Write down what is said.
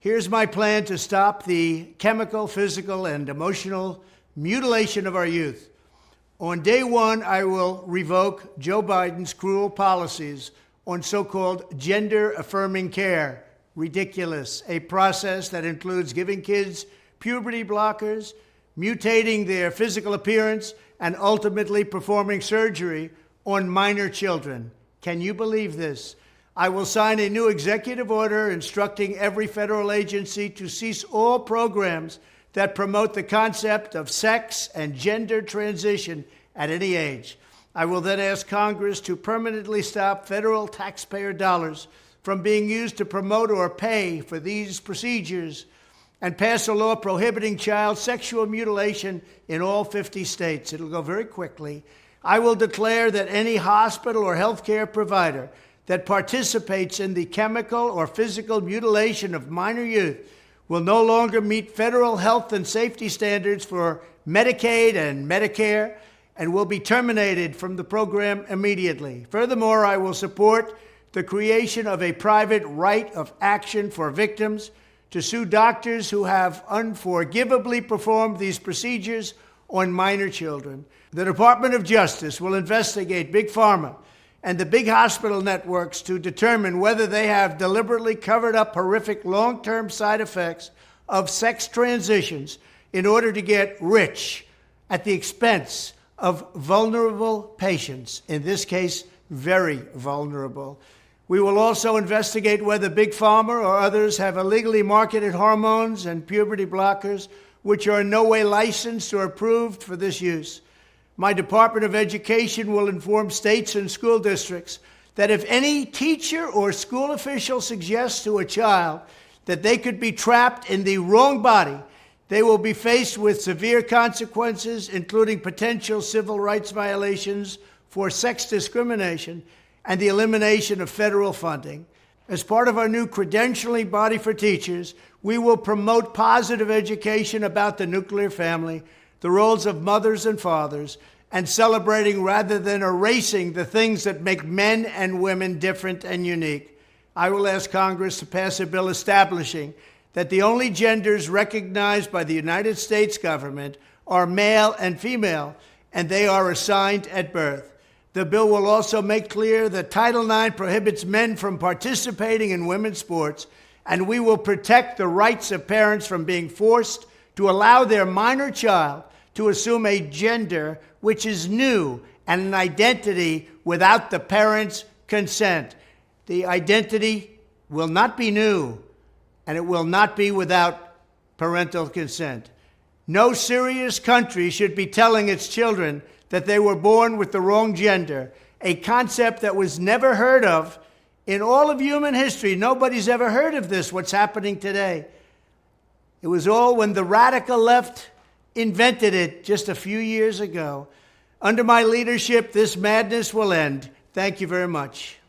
Here's my plan to stop the chemical, physical, and emotional mutilation of our youth. On day one, I will revoke Joe Biden's cruel policies on so-called gender-affirming care. Ridiculous. A process that includes giving kids puberty blockers, mutating their physical appearance, and ultimately performing surgery on minor children. Can you believe this? I will sign a new executive order instructing every federal agency to cease all programs that promote the concept of sex and gender transition at any age. I will then ask Congress to permanently stop federal taxpayer dollars from being used to promote or pay for these procedures and pass a law prohibiting child sexual mutilation in all 50 states. It'll go very quickly. I will declare that any hospital or healthcare provider that participates in the chemical or physical mutilation of minor youth will no longer meet federal health and safety standards for Medicaid and Medicare and will be terminated from the program immediately. Furthermore, I will support the creation of a private right of action for victims to sue doctors who have unforgivably performed these procedures on minor children. The Department of Justice will investigate Big Pharma and the big hospital networks to determine whether they have deliberately covered up horrific long-term side effects of sex transitions in order to get rich at the expense of vulnerable patients, in this case, very vulnerable. We will also investigate whether Big Pharma or others have illegally marketed hormones and puberty blockers which are in no way licensed or approved for this use. My Department of Education will inform states and school districts that if any teacher or school official suggests to a child that they could be trapped in the wrong body, they will be faced with severe consequences, including potential civil rights violations for sex discrimination and the elimination of federal funding. As part of our new credentialing body for teachers, we will promote positive education about the nuclear family, the roles of mothers and fathers, and celebrating rather than erasing the things that make men and women different and unique. I will ask Congress to pass a bill establishing that the only genders recognized by the United States government are male and female, and they are assigned at birth. The bill will also make clear that Title IX prohibits men from participating in women's sports, and we will protect the rights of parents from being forced to allow their minor child to assume a gender which is new and an identity without the parent's consent. The identity will not be new, and it will not be without parental consent. No serious country should be telling its children that they were born with the wrong gender, a concept that was never heard of in all of human history. Nobody's ever heard of this, what's happening today. It was all when the radical left invented it just a few years ago. Under my leadership, this madness will end. Thank you very much.